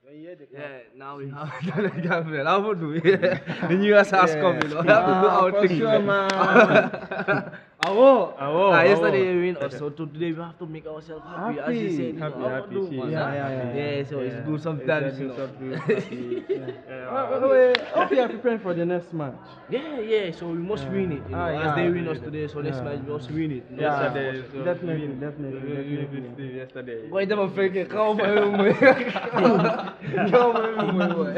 Yeah, now we have the girlfriend. How would we? The new year's has come, you know. We have to do our For thing. sure, man. Yesterday we win also. Today we have to make ourselves happy, as you said. Happy, How happy, do, she- man, yeah, huh? yeah, yeah, So it's yeah. good sometimes, you know. Happy. Wait, hope you are preparing for the next match. Yeah. So we must win it, you know. As they win us today, so next Yeah. match we must win it. You know? Yeah, So, definitely. Yesterday. boy, them fake. Come on, come on,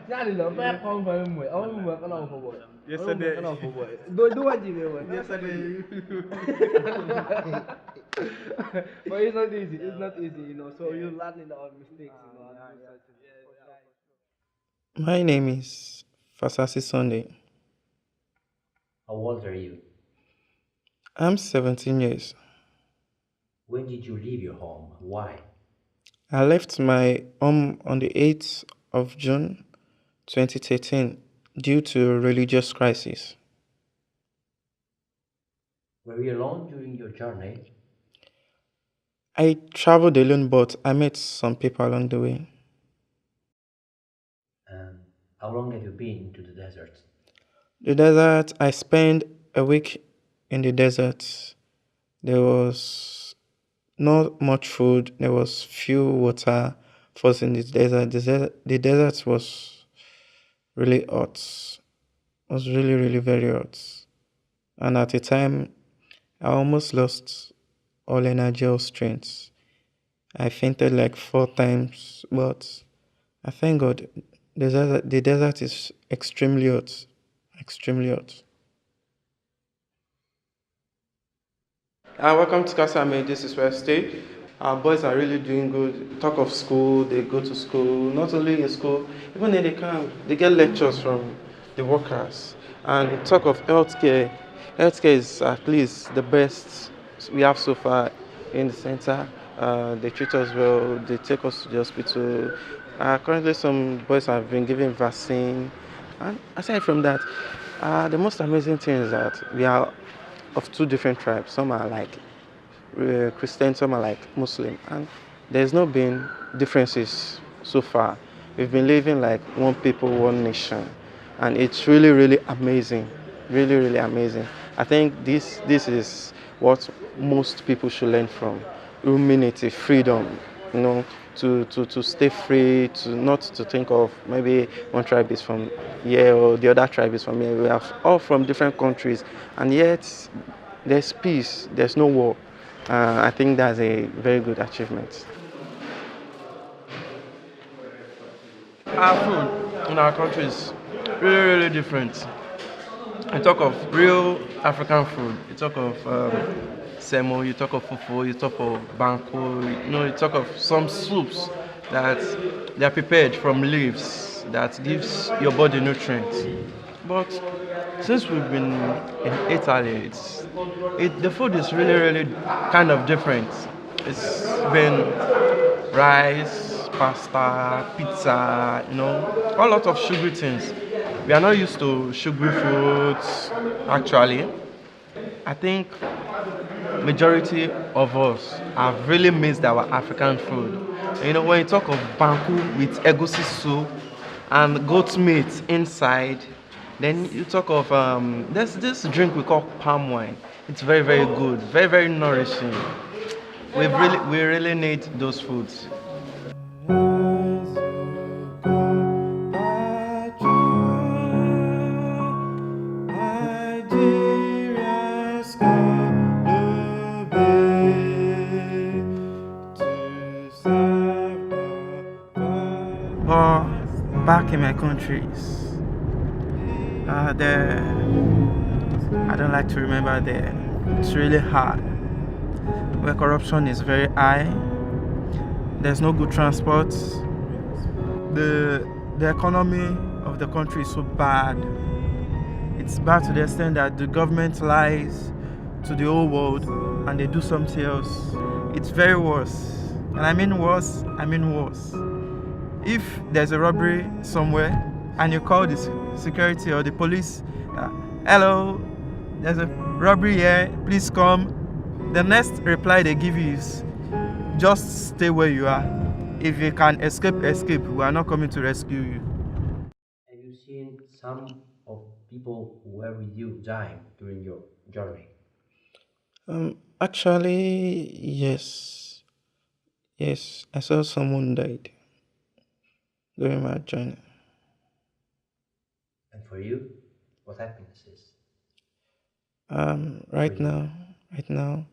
yeah, they love back home for him. I want to work on for boy. Yesterday. Do what you do. Yesterday. But it's not easy. It's not easy, you know. So you learn in our mistakes, you know. My name is Fasasi Sunday. How old are you? I'm 17 years. When did you leave your home? Why? I left my home on the 8th of June 2013 due to religious crisis. Were you alone during your journey? I traveled alone, but I met some people along the way. How long have you been to the desert? The desert, I spent a week in the desert. There was not much food, there was few water. First in the desert was really hot. It was really, really very hot. And at a time, I almost lost all energy or strength. I fainted like 4 times, but I thank God the desert is extremely hot. Extremely hot. Welcome to Kasame. This is where I stay. Our boys are really doing good. Talk of school, they go to school. Not only in school, even in the camp, they get lectures from the workers. And talk of healthcare. Healthcare is at least the best we have so far in the center. They treat us well. They take us to the hospital. Currently, some boys have been given vaccine. And aside from that, the most amazing thing is that we are of two different tribes. Some are like Christian, some are like Muslim, and there's not been differences so far. We've been living like one people, one nation, and it's really, really amazing. Really, really amazing. I think this is what most people should learn from: humility, freedom. You know, to stay free, to not to think of maybe one tribe is from here or the other tribe is from here. We are all from different countries, and yet there's peace, there's no war. I think that's a very good achievement. Our food in our country is really, really different. You talk of real African food, you talk of semo, you talk of fufu, you talk of banko, you talk of some soups that they are prepared from leaves that gives your body nutrients. But since we've been in Italy, the food is really, really kind of different. It's been rice, pasta, pizza, a lot of sugary things. We are not used to sugary foods, actually. I think majority of us have really missed our African food. When you talk of banku with egusi soup and goat meat inside, then you talk of there's this drink we call palm wine. It's very, very good, very, very nourishing. We really need those foods. Back in my countries, there, I don't like to remember there. It's really hard. Where corruption is very high. There's no good transport. The economy of the country is so bad. It's bad to the extent that the government lies to the whole world and they do something else. It's very worse. And I mean worse. If there's a robbery somewhere and you call the security or the police, hello, there's a robbery here, please come. The next reply they give you is, just stay where you are. If you can escape, escape. We are not coming to rescue you. Have you seen some of people who were with you dying during your journey? Actually, yes. Yes, I saw someone died during my journey. And for you, what happiness is for Right you? now, right now,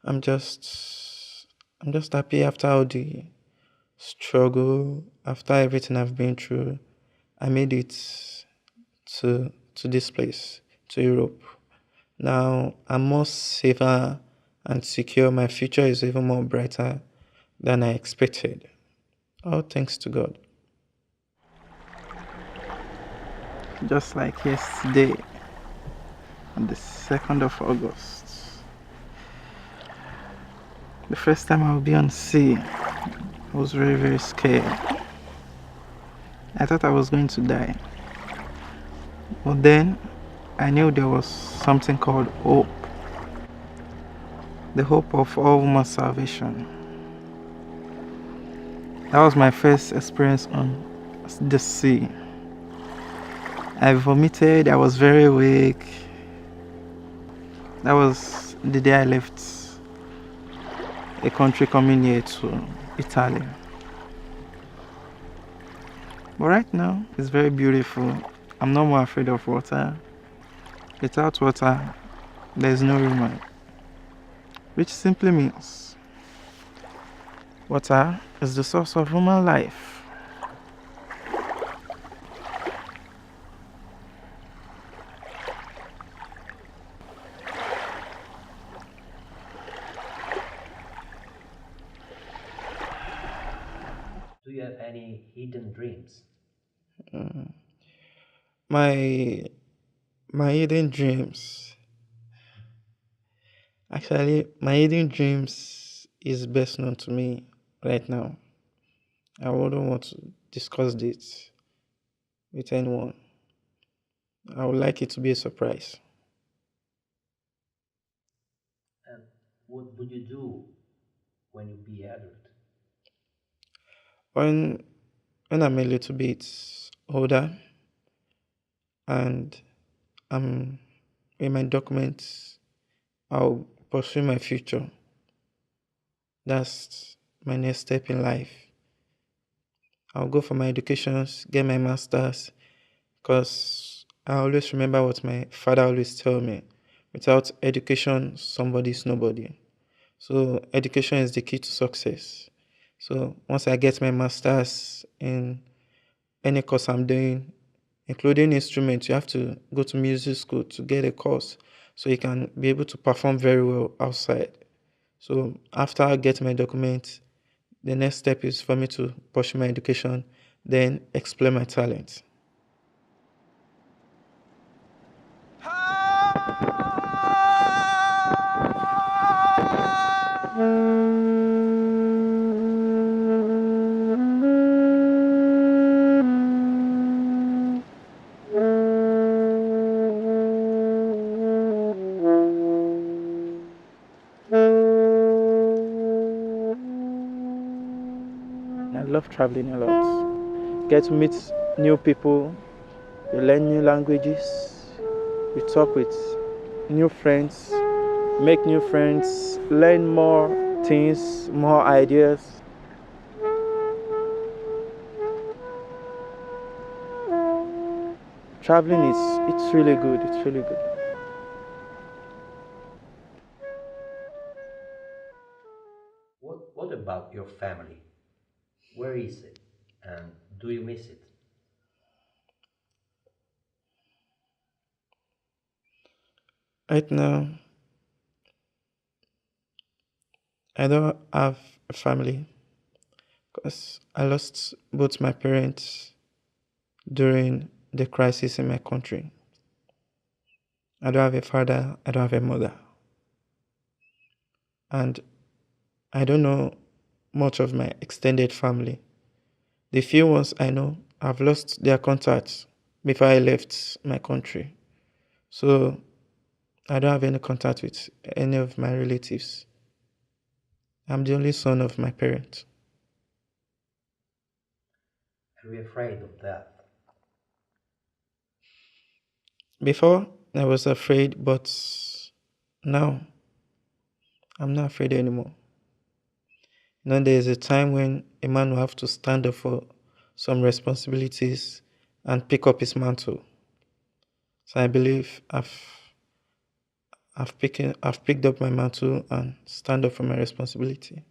I'm just, I'm just happy after all the struggle, after everything I've been through. I made it to this place, to Europe. Now I'm more safer and secure. My future is even more brighter than I expected. All thanks to God. Just like yesterday, on the 2nd of August, the first time I'll be on sea, I was very, very scared. I thought I was going to die. But then I knew there was something called hope, the hope of all human salvation. That was my first experience on the sea. I vomited, I was very weak. That was the day I left a country coming here to Italy. But right now, it's very beautiful. I'm no more afraid of water. Without water, there's no human. Which simply means water is the source of human life. Do you have any hidden dreams? My my hidden dreams. Actually, my hidden dreams is best known to me right now. I wouldn't want to discuss this with anyone. I would like it to be a surprise. And what would you do when you be adult? When when I'm a little bit older and I'm in my documents, I'll pursue my future. That's my next step in life. I'll go for my educations, get my masters, because I always remember what my father always tell me. Without education, somebody's nobody. So education is the key to success. So once I get my masters in any course I'm doing, including instruments, you have to go to music school to get a course so you can be able to perform very well outside. So after I get my documents, the next step is for me to pursue my education, then explore my talent. I love traveling a lot. Get to meet new people, you learn new languages, you talk with new friends, make new friends, learn more things, more ideas. Traveling is it's really good. It's really good. What about your family? Where is it? And do you miss it? Right now, I don't have a family because I lost both my parents during the crisis in my country. I don't have a father, I don't have a mother. And I don't know much of my extended family. The few ones I know have lost their contacts before I left my country. So I don't have any contact with any of my relatives. I'm the only son of my parents. Are you afraid of death? Before, I was afraid, but now I'm not afraid anymore. Now there is a time when a man will have to stand up for some responsibilities and pick up his mantle. So I believe I've picked up my mantle and stand up for my responsibility.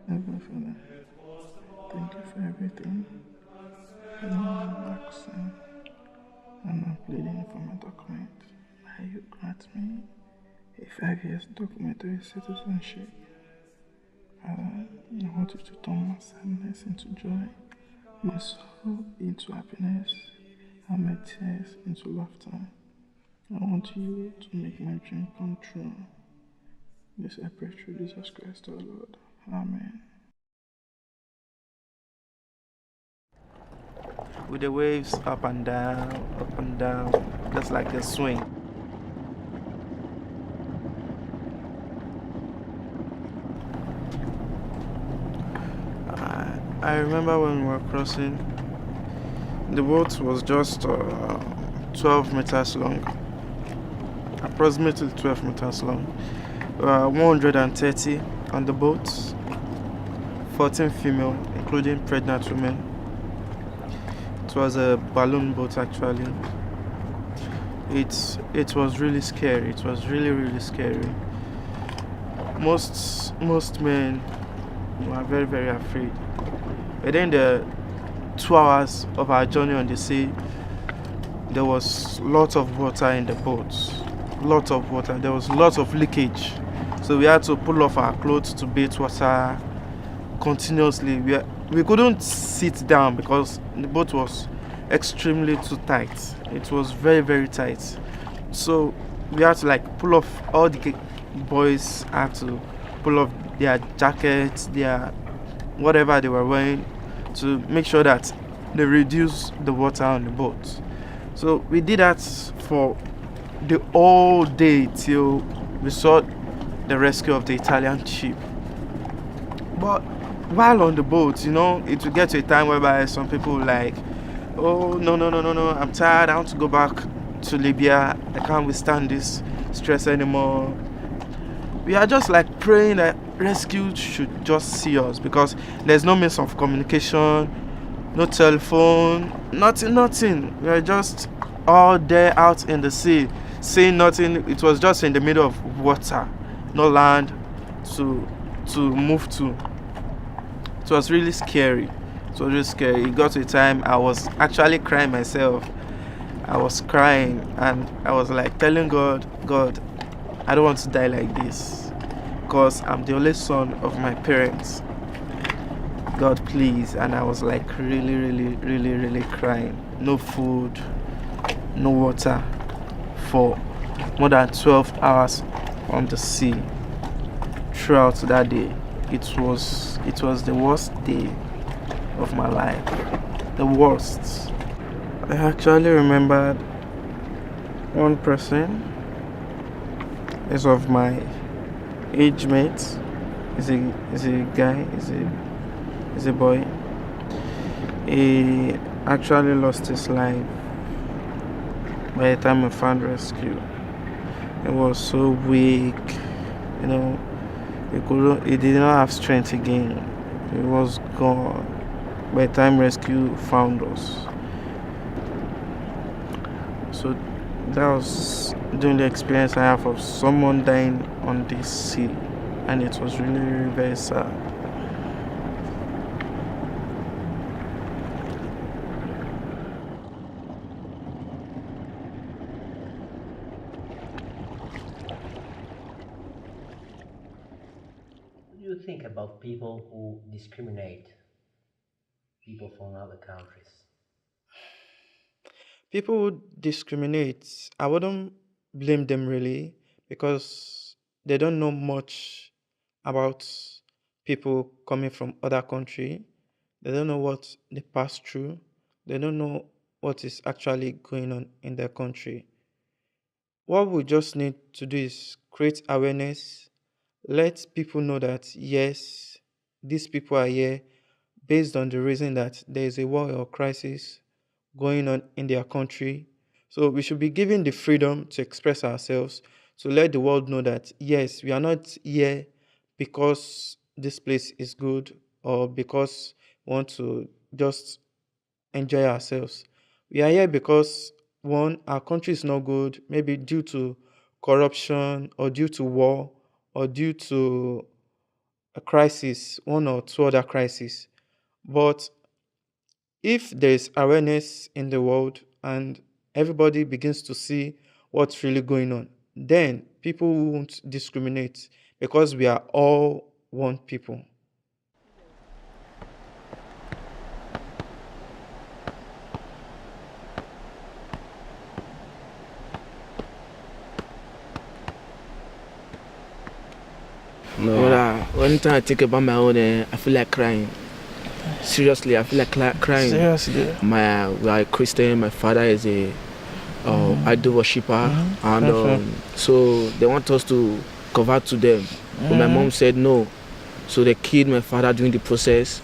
Heavenly Father, thank you for everything. And I'm asking and I'm pleading for my document. May you grant me a 5 years documentary citizenship. Father, I want you to turn my sadness into joy, my sorrow into happiness, and my tears into laughter. I want you to make my dream come true. This I pray through Jesus Christ our Lord. Amen. With the waves up and down, just like a swing. I remember when we were crossing, the boat was just 12 meters long, approximately 12 meters long. 130 on the boat, 14 female, including pregnant women. It was a balloon boat actually. It was really scary. It was really scary. Most men were very afraid. But then the 2 hours of our journey on the sea, there was lots of water in the boat. Lots of water. There was lots of leakage. So we had to pull off our clothes to bathe water continuously. We couldn't sit down because the boat was extremely too tight. It was very tight. So we had to pull off, all the boys had to pull off their jackets, their whatever they were wearing, to make sure that they reduce the water on the boat. So we did that for the whole day till we saw the rescue of the Italian ship. But while on the boat, it will get to a time whereby some people oh no, I'm tired, I want to go back to Libya, I can't withstand this stress anymore. We are just praying that rescue should just see us, because there's no means of communication, no telephone, nothing. We are just all there out in the sea, seeing nothing. It was just in the middle of water, no land to move to. It was really scary. It got to a time I was actually crying myself. I was crying and I was telling God, I don't want to die like this, because I'm the only son of my parents. God, please. And I was really crying. No food, no water for more than 12 hours on the sea. Throughout that day, it was the worst day of my life. The worst. I actually remembered one person. Is of my age mate. Is a guy. Is a boy. He actually lost his life by the time we found rescue. He was so weak, he did not have strength again. He was gone by the time rescue found us. So that was during the experience I have of someone dying on the sea, and it was really very sad. What do you think about people who discriminate people from other countries? People who discriminate, I wouldn't blame them really, because they don't know much about people coming from other country. They don't know what they pass through. They don't know what is actually going on in their country. What we just need to do is create awareness, let people know that yes, these people are here based on the reason that there is a war or crisis going on in their country. So we should be given the freedom to express ourselves, to let the world know that yes, we are not here because this place is good or because we want to just enjoy ourselves. We are here because one, our country is not good, maybe due to corruption or due to war or due to a crisis, one or two other crises. But if there is awareness in the world and everybody begins to see what's really going on, then people won't discriminate because we are all one people. No. Anytime I think about my own, I feel like crying. Seriously, I feel like crying. Seriously. We are Christian. My father is a idol worshiper, and so they want us to convert to them. But my mom said no, so they killed my father during the process,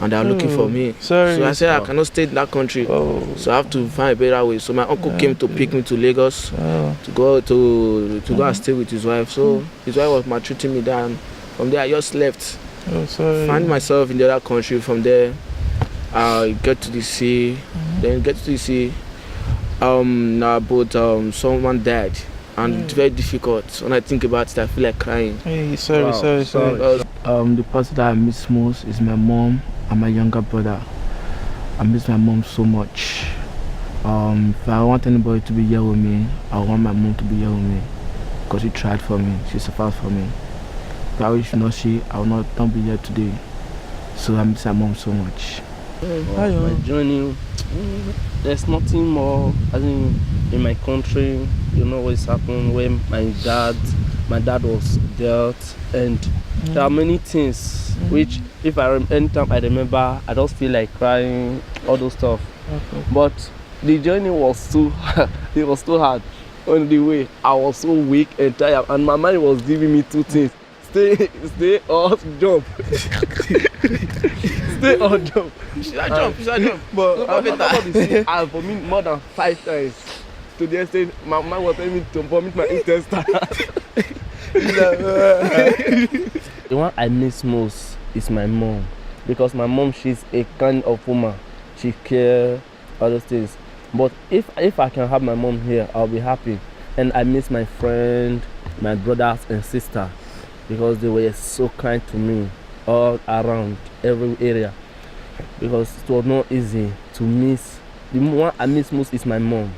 and they are looking for me. Sorry. So I said I cannot stay in that country, so I have to find a better way. So my uncle came to pick me to Lagos to go and stay with his wife. So his wife was maltreating me there, and from there I just left. Find myself in the other country. From there, I get to the sea. Then get to the sea. But someone died, and it's very difficult. When I think about it, I feel like crying. Hey, sorry. The person that I miss most is my mom and my younger brother. I miss my mom so much. If I want anybody to be here with me, I want my mom to be here with me because she tried for me. She suffered for me. If I wish not she, I will not be here today. So I miss my mom so much. My journey, there's nothing more. I think in my country, you know what's happened when my dad was dealt, and there are many things which, if anytime I remember, I just feel like crying, all those stuff. But the journey was too, it was too hard. On the way, I was so weak and tired, and my mind was giving me two things: stay or jump. Stay or jump. Should I jump? But I vomit more than 5 times. To the extent my mom was telling me to vomit my intestine. The one I miss most is my mom, because my mom, she's a kind of woman. She cares, all those things. But if I can have my mom here, I'll be happy. And I miss my friend, my brothers and sister, because they were so kind to me all around, every area. Because it was not easy to miss. The one I miss most is my mom.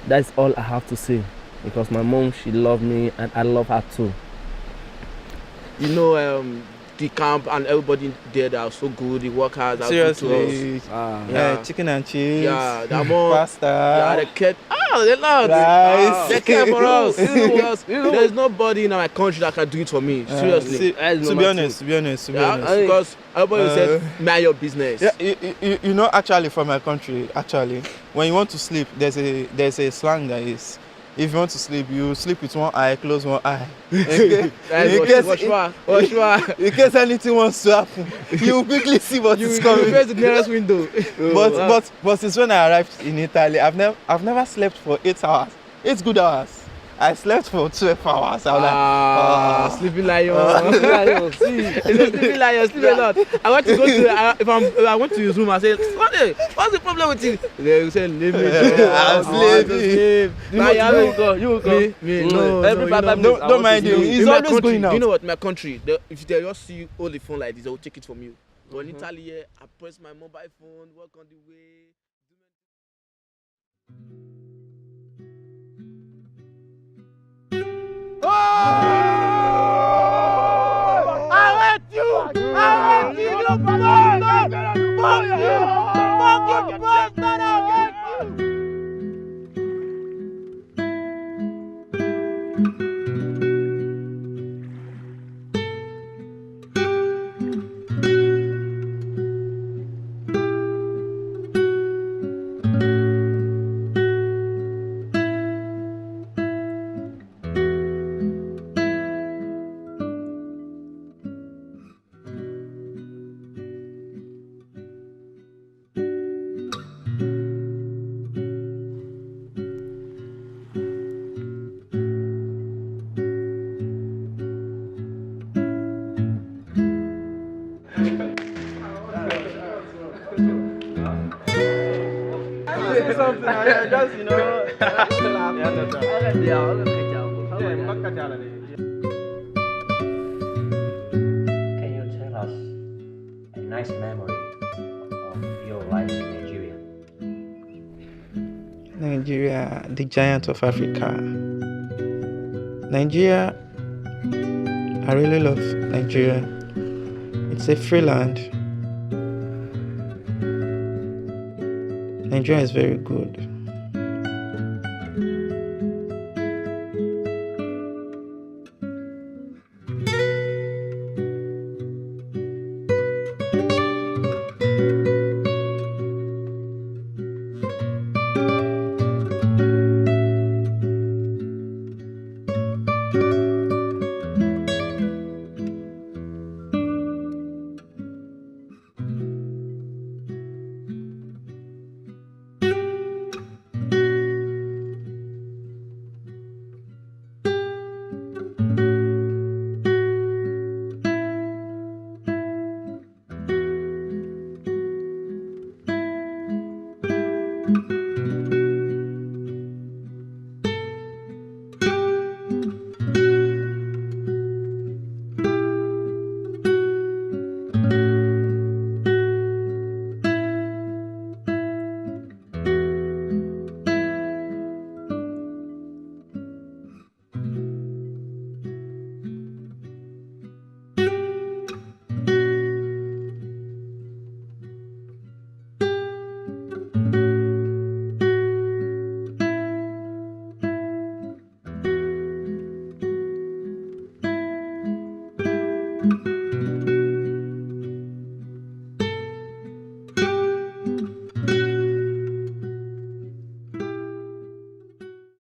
That's all I have to say. Because my mom, she loved me and I love her too. You know, the camp and everybody there, they are so good. The workers are Seriously. good to us. Chicken and cheese. Yeah, the more Pasta. Yeah, they care. They love Rice. They care for us. Because there's nobody in my country that can do it for me. Seriously. See, to be honest. Because everybody said, mind your business. Yeah, you know, actually, from my country, when you want to sleep, there's a slang that is, if you want to sleep, you sleep with one eye, close one eye. In case anything wants to happen, you quickly see what is coming. You face the nearest window. But since when I arrived in Italy, I've never slept for 8 hours. 8 good hours. I slept for 12 hours. I was like, sleeping lion. See, it's a sleeping lion, sleep a lot. I want to go to, if I went to his room, I say, what's the problem with you? They say, leave me. I'm sleeping. You go. Me, no. Don't mind him. He's always going out. You know what, my country, if they just see you hold the phone like this, they will take it from you. But in Italy, I press my mobile phone, work on the way. Just, you know. Can you tell us a nice memory of your life in Nigeria? Nigeria, the giant of Africa. Nigeria, I really love Nigeria. It's a free land. Nigeria is very good.